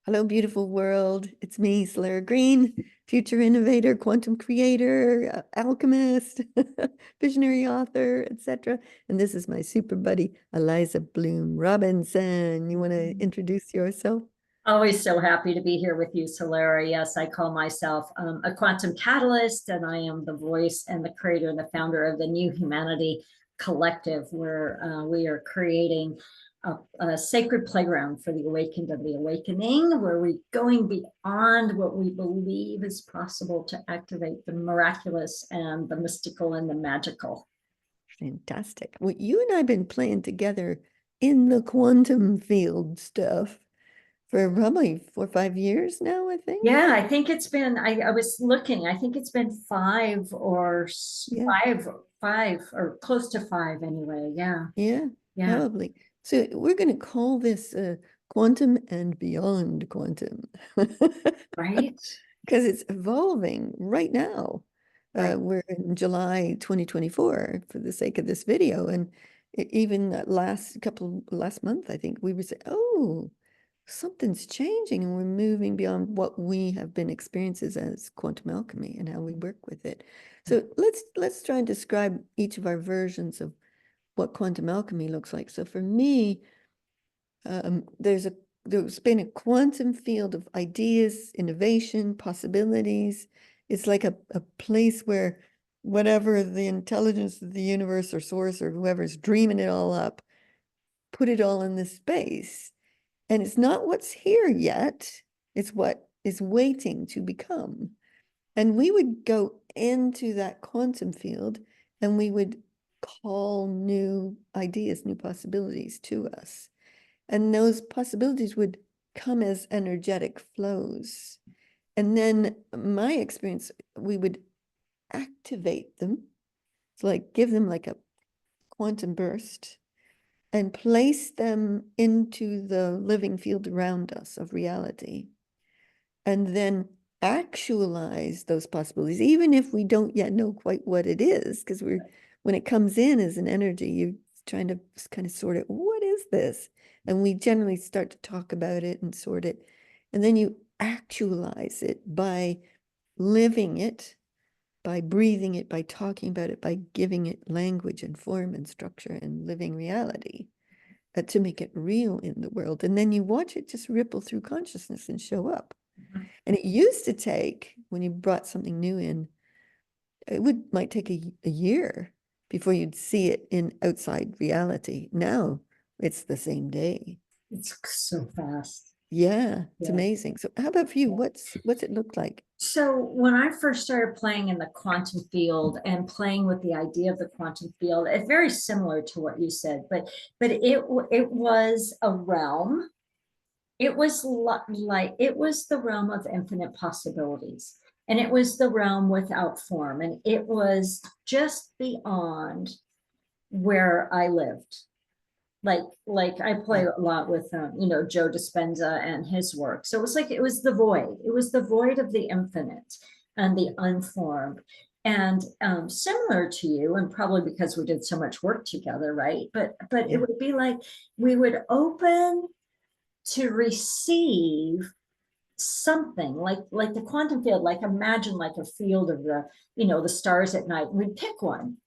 Hello, beautiful world. It's me, Soleira Green, future innovator, quantum creator, alchemist, visionary author, etc. And this is my super buddy, Eliza Bloom Robinson. You want to introduce yourself? Always so happy to be here with you, Soleira. Yes, I call myself a quantum catalyst, and I am the voice and the creator and the founder of the New Humanity Collective, where we are creating a sacred playground for the awakened of the awakening, where we're going beyond what we believe is possible to activate the miraculous and the mystical and the magical. Fantastic. Well, you and I have been playing together in the quantum field stuff for probably 4 or 5 years now, I think. Yeah, I think it's been, I was looking, I think it's been Yeah. five or close to five anyway. Yeah. Yeah, Yeah. probably. So we're going to call this quantum and beyond quantum Right. because it's evolving right now. Right. We're in July 2024 for the sake of this video. And even last month, I think we were saying, oh, something's changing and we're moving beyond what we have been experiences as quantum alchemy and how we work with it. So let's try and describe each of our versions of what quantum alchemy looks like. So for me, there's been a quantum field of ideas, innovation, possibilities. It's like a place where whatever the intelligence of the universe or source or whoever's dreaming it all up, put it all in this space. And it's not what's here yet, it's what is waiting to become. And we would go into that quantum field and we would call new ideas, new possibilities to us. And those possibilities would come as energetic flows. And then my experience, we would activate them. So like give them like a quantum burst and place them into the living field around us of reality. And then actualize those possibilities, even if we don't yet know quite what it is, because when it comes in as an energy, you're trying to kind of sort it. What is this? And we generally start to talk about it and sort it. And then you actualize it by living it, by breathing it, by talking about it, by giving it language and form and structure and living reality to make it real in the world. And then you watch it just ripple through consciousness and show up. And it used to take, when you brought something new in, might take a year before you'd see it in outside reality. Now it's the same day. It's so fast. Yeah, it's Yeah. amazing. So how about for you? What's it look like? So when I first started playing in the quantum field and playing with the idea of the quantum field, it's very similar to what you said, but it was a realm. It was like it was the realm of infinite possibilities, and it was the realm without form, and it was just beyond where I lived. Like I play Yeah. a lot with Joe Dispenza and his work. So it was like it was the void of the infinite and the unformed. And similar to you, and probably because we did so much work together, right? But it Yeah. would be like we would open to receive something like the quantum field. Like imagine like a field of the stars at night. We'd pick one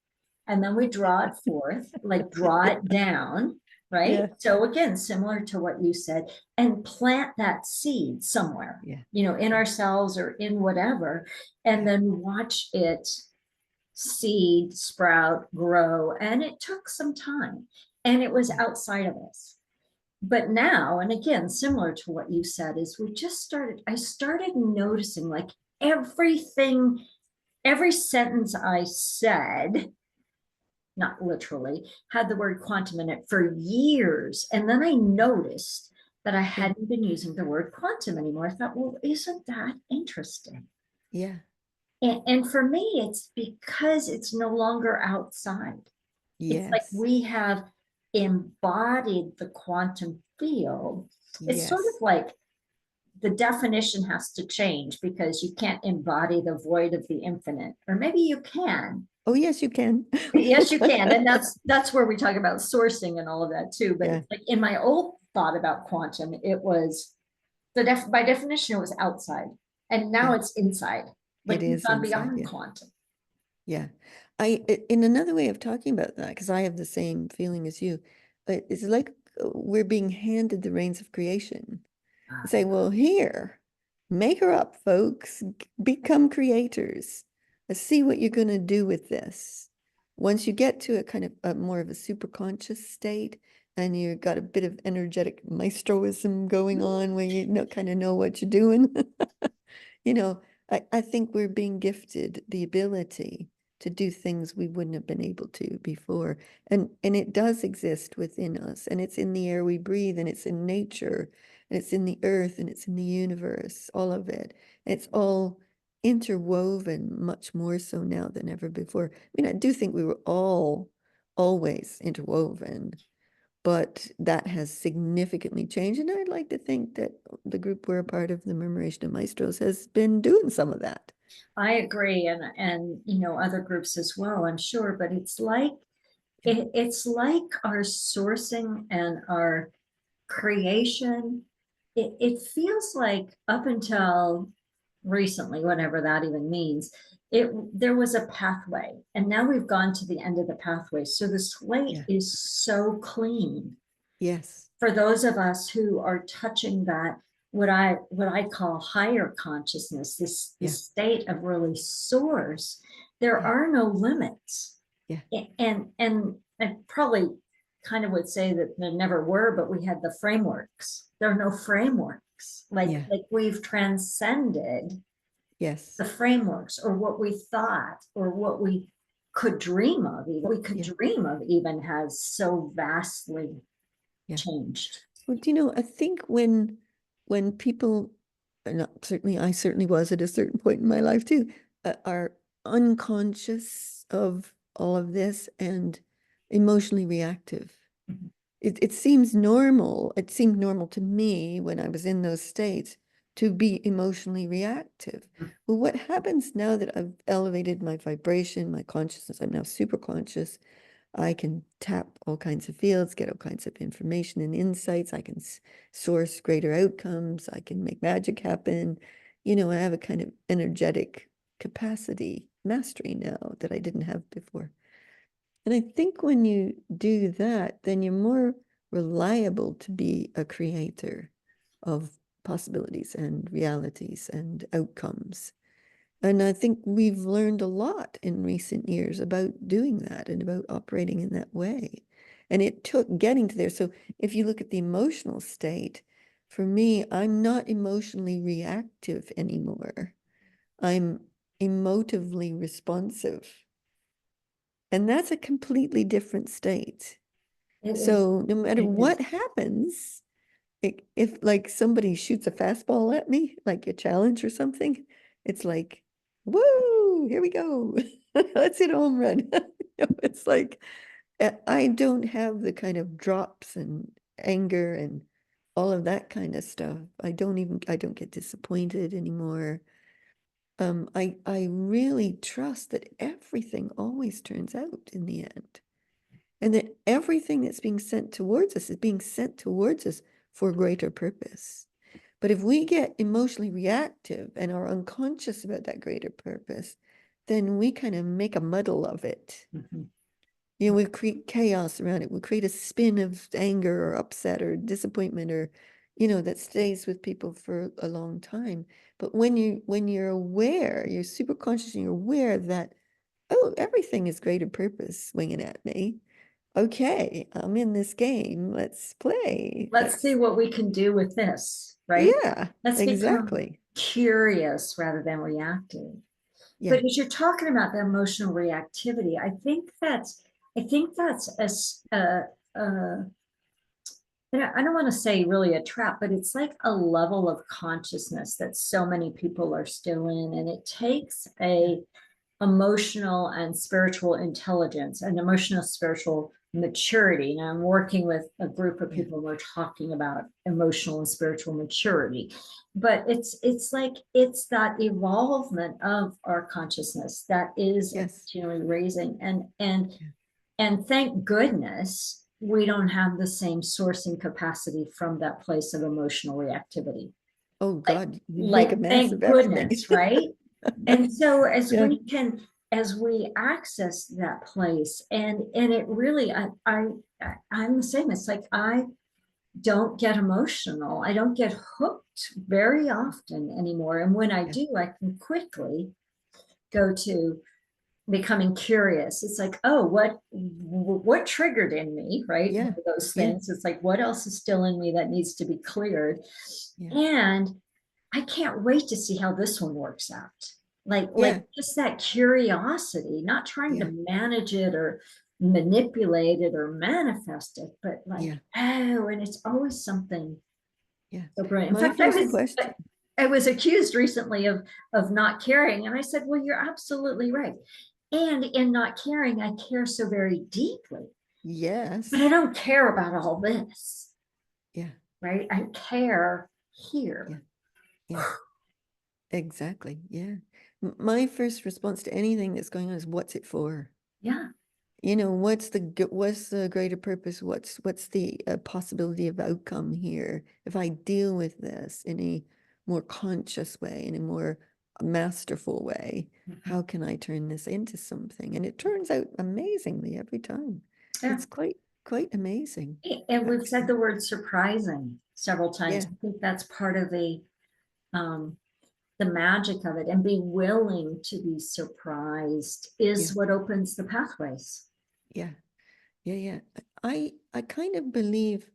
and then we draw it forth, like draw it down, right? Yeah. So again, similar to what you said, and plant that seed somewhere, Yeah. in ourselves or in whatever, and Yeah. then watch it seed, sprout, grow. And it took some time and it was Yeah. outside of us. But now, and again, similar to what you said, is I started noticing like everything, every sentence I said, not literally, had the word quantum in it for years. And then I noticed that I Yeah. hadn't been using the word quantum anymore. I thought, well, isn't that interesting? Yeah. And for me, it's because it's no longer outside. It's like Yes. we have embodied the quantum field. It's sort of Yes. like the definition has to change because you can't embody the void of the infinite, or maybe you can. Oh, yes, you can. Yes, you can. And that's where we talk about sourcing and all of that too. But Yeah. it's like in my old thought about quantum, it was By definition, it was outside, and now Yeah, it's inside. it Like we've is gone inside. beyond Yeah. quantum. Yeah. In another way of talking about that, because I have the same feeling as you, but it's like we're being handed the reins of creation. And say, well, here, make her up, folks. Become creators. Let's see what you're going to do with this. Once you get to a kind of a more of a super conscious state, and you got a bit of energetic maestroism going on where you know kind of know what you're doing. You know, I think we're being gifted the ability to do things we wouldn't have been able to before. And it does exist within us, and it's in the air we breathe, and it's in nature, and it's in the earth, and it's in the universe, all of it. It's all interwoven much more so now than ever before. I mean, I do think we were all always interwoven, but that has significantly changed. And I'd like to think that the group we're a part of, the Murmuration of Maestros, has been doing some of that. I agree, and you know other groups as well, I'm sure. But it's like it's like our sourcing and our creation. It feels like up until recently, whatever that even means, it there was a pathway, and now we've gone to the end of the pathway. So the slate Yeah. is so clean Yes. for those of us who are touching that what I call higher consciousness, Yeah. this state of really source. There Yeah. are no limits, Yeah. and I probably kind of would say that there never were, but we had the frameworks. There are no frameworks. Yeah. Like we've transcended the Yes. frameworks or what we thought or what we could dream of. Even we could Yeah. dream of even has so vastly Yeah. changed. Well, do you know, I think when people, and certainly I certainly was at a certain point in my life too, are unconscious of all of this and emotionally reactive. Mhm. It seems normal. It seemed normal to me when I was in those states to be emotionally reactive. Well, what happens now that I've elevated my vibration, my consciousness, I'm now super conscious. I can tap all kinds of fields, get all kinds of information and insights. I can source greater outcomes. I can make magic happen. You know, I have a kind of energetic capacity, mastery now that I didn't have before. And I think when you do that, then you're more reliable to be a creator of possibilities and realities and outcomes. And I think we've learned a lot in recent years about doing that and about operating in that way. And it took getting to there. So if you look at the emotional state, for me, I'm not emotionally reactive anymore. I'm emotively responsive. And that's a completely different state. It is. So no matter It is. what happens, if like somebody shoots a fastball at me, like a challenge or something, it's like, whoa, here we go. Let's hit a home run. It's like I don't have the kind of drops and anger and all of that kind of stuff. I don't get disappointed anymore. I really trust that everything always turns out in the end. And that everything that's being sent towards us is being sent towards us for a greater purpose. But if we get emotionally reactive and are unconscious about that greater purpose, then we kind of make a muddle of it. Mhm. You know, we create chaos around it. We create a spin of anger or upset or disappointment or, you know, that stays with people for a long time. But when you're aware, you're super conscious and you're aware that, oh, everything is greater purpose swinging at me. Okay, I'm in this game. Let's play. Let's see Let's, what we can do with this, right? yeah, Let's become exactly. curious rather than reactive. Yeah, But as you're talking about the emotional reactivity, I think that's a I don't want to say really a trap, but it's like a level of consciousness that so many people are still in, and it takes yeah, a emotional and spiritual intelligence and emotional spiritual maturity. And I'm working with a group of yeah, people and we're talking about emotional and spiritual maturity. But it's like it's that evolvement of our consciousness that is yes, continually raising. yeah, And thank goodness we don't have the same sourcing capacity from that place of emotional reactivity. Oh God, you'd make a like mess of thank everything. goodness, right? And so Yeah, as we access that place, and it really, I'm the same. It's like I don't get emotional. I don't get hooked very often anymore. And when I yeah, do, I can quickly go to becoming curious. It's like, oh, what triggered in me, right? One yeah, of those yeah, things. It's like, what else is still in me that needs to be cleared? yeah, And I can't wait to see how this one works out. Like yeah, just that curiosity, not trying yeah, to manage it or manipulate it or manifest it, but like, yeah, oh, and it's always something yeah. so brilliant. In My fact, first question, I was accused recently of not caring, and I said, "Well, you're absolutely right." And in not caring, I care so very deeply, but I yes, don't care about all this, yeah, right? I care yeah, here. yeah, exactly, yeah. My first response to anything that's going on is, what's it for? Yeah. You know, what's the greater purpose? What's the possibility of outcome here? If I deal with this in a more conscious way, in a more masterful way, Mhm. how can I turn this into something? And it turns out amazingly every time. Yeah. It's quite amazing, And we've said actually. the word surprising several times. Yeah, I think that's part of um, the magic of it, and be willing to be surprised yeah, is what opens the pathways. yeah, yeah, yeah. I kind of believe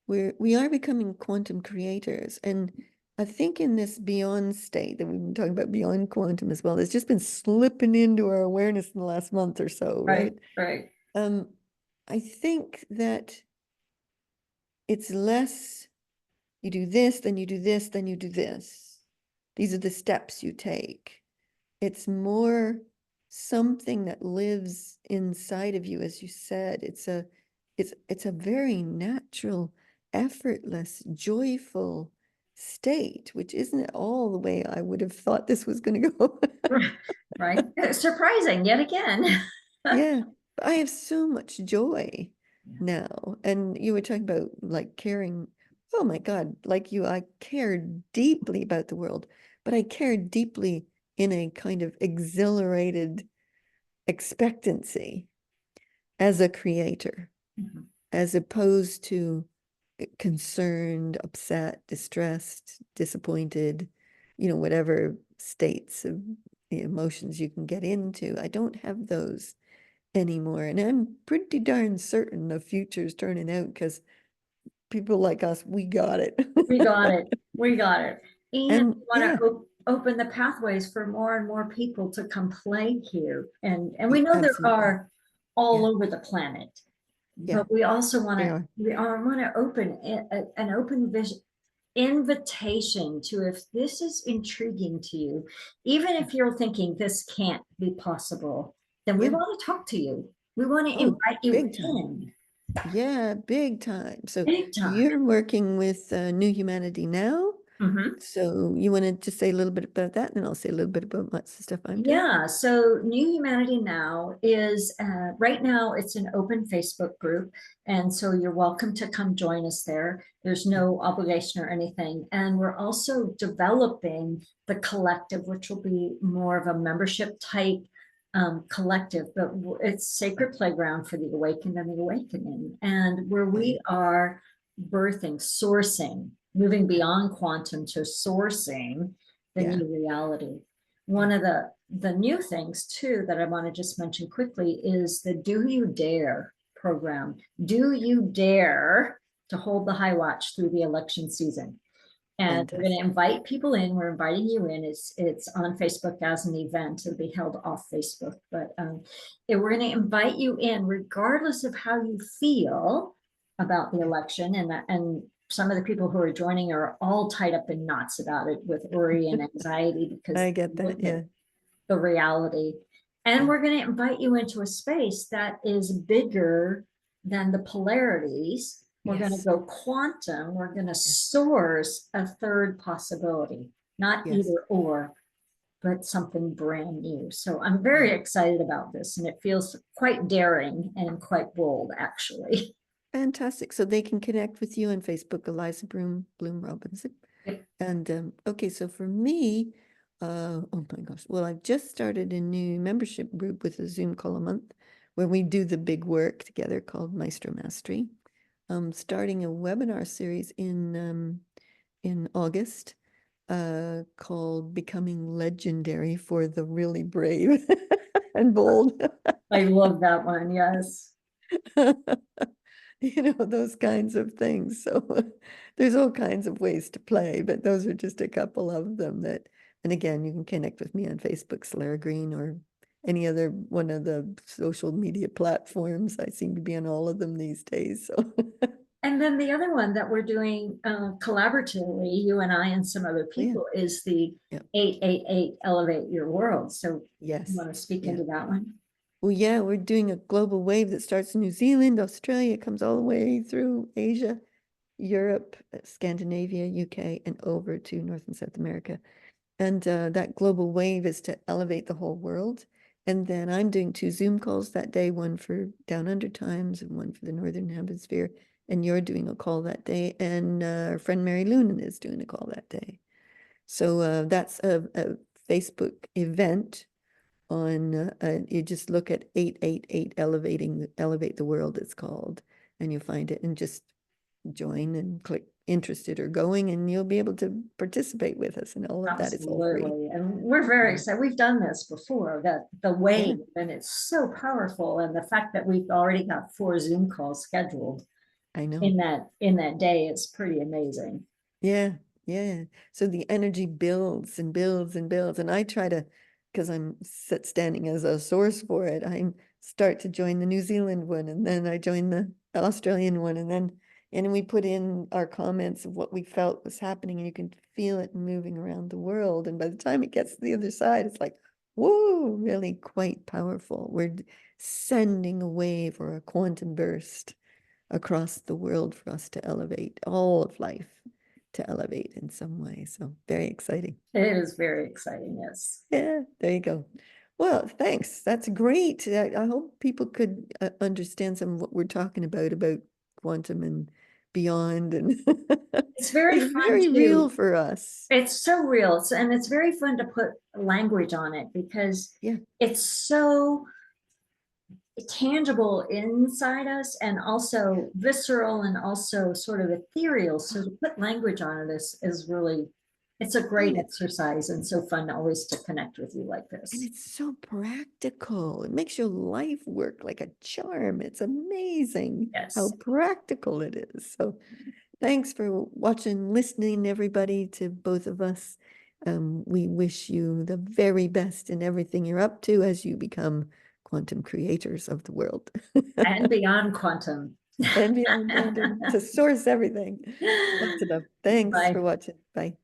we are becoming quantum creators. And I think in this beyond state that we've been talking about, beyond quantum as well, it's just been slipping into our awareness in the last month or so, Right, right? right. Um, I think that it's less you do this, then you do this, then you do this. These are the steps you take. It's more something that lives inside of you, as you said. It's a very natural, effortless, joyful state, which isn't at all the way I would have thought this was going to go. Right. Surprising yet again. Yeah, but I have so much joy now. And you were talking about like caring. Oh my God, like you, I care deeply about the world, but I care deeply in a kind of exhilarated expectancy as a creator, Mhm. as opposed to concerned, upset, distressed, disappointed, whatever states of the emotions you can get into. I don't have those anymore. And I'm pretty darn certain the future's turning out because people like us, we got it. We got it. We got it. And And we want yeah, to open the pathways for more and more people to come play here. And we know there absolutely. are all Yeah, over the planet, yeah, but we also want they to are. want to open an open vision invitation to, if this is intriguing to you, even if you're thinking this can't be possible, then we Yeah. want to talk to you. We want to Oh, invite you big time. in Yeah, big time. So big time. you're working with New Humanity now. Mhm. So you want to just say a little bit about that, and then I'll say a little bit about what's the stuff I'm doing. Yeah, so New Humanity Now is right now it's an open Facebook group, and so you're welcome to come join us there. There's Yeah, no obligation or anything, and we're also developing the collective, which will be more of a membership type collective, but it's sacred playground for the awakened and the awakening, and where yeah, we are birthing, sourcing, moving yeah, beyond quantum to sourcing the yeah, new reality. yeah. One of the new things too that I want to just mention quickly is the Do You Dare program. Do you dare to hold the high watch through the election season? And we're going to Fantastic. invite people in. We're inviting you in. It's on Facebook as an event. It'll be held off Facebook, but we're going to invite you in, regardless of how you feel about the Yeah, election. And some of the people who are joining are all tied up in knots about it with worry and anxiety because I they get that. look at Yeah, the reality. And yeah, we're going to invite you into a space that is bigger than the polarities. We're going to yes, go quantum. We're going to yeah, source a third possibility, not yes. either or, but something brand new. So I'm Yeah. very excited about this, and it feels quite daring and quite bold, actually. Fantastic. So they can connect with you on Facebook, Eliza Bloom Robinson. And okay, so for me, oh my gosh, well, I've just started a new membership group with a Zoom call a month where we do the big work together called Maestro Mastery. Starting a webinar series in August called Becoming Legendary for the Really Brave and Bold. I love that one. Yes. Those kinds of things. So there's all kinds of ways to play, but those are just a couple of them and again, you can connect with me on Facebook, Soleira Green, or any other one of the social media platforms. I seem to be on all of them these days. So And then the other one that we're doing collaboratively, you and I and some other yeah, people, is the yeah, 888 Elevate Your World. So you yes, want to speak yeah. into that one? Well, yeah, we're doing a global wave that starts in New Zealand, Australia, comes all the way through Asia, Europe, Scandinavia, UK, and over to North and South America. And that global wave is to elevate the whole world. And then I'm doing 2 Zoom calls that day, one for Down Under Times and one for the Northern Hemisphere. And you're doing a call that day. And our friend Mary Lunan is doing a call that day. So that's a Facebook event on, you just look at 888 Elevate the World, it's called. And you find it and just join and click interested or going, and you'll be able to participate with us. And all of that is all free. Absolutely. And we're very Yeah. excited. We've done this before, that the Yeah, wave, and it's so powerful. And the fact that we've already got 4 Zoom calls scheduled I know. in that day is pretty amazing. Yeah, yeah. So the energy builds and builds and builds. And I try to, because I'm standing as a source for it, I start to join the New Zealand one, and then I join the Australian one, and we put in our comments of what we felt was happening, and you can feel it moving around the world. And by the time it gets to the other side, it's like, whoa, really quite powerful. We're sending a wave or a quantum burst across the world for us to elevate all of life, to elevate in some way. So very exciting. It is very exciting. Yes. Yeah, there you go. Well, thanks. That's great. I hope people could understand some of what we're talking about quantum and beyond. And It's very it's fun very real to, for us. it's so real. And it's very fun to put language on it because Yeah. it's so tangible inside us and also visceral and also sort of ethereal. So to put language on it is really, it's a great Oh, exercise and so fun always to connect with you like and this. it's so practical. It makes your life work like a charm. It's amazing how Yes. practical it is. So thanks for watching, listening, everybody, to both of us. We wish you the very best in everything you're up to as you become quantum creators of the world And beyond quantum. and beyond quantum to source everything. Lots of love. Thanks Bye. for watching. Bye.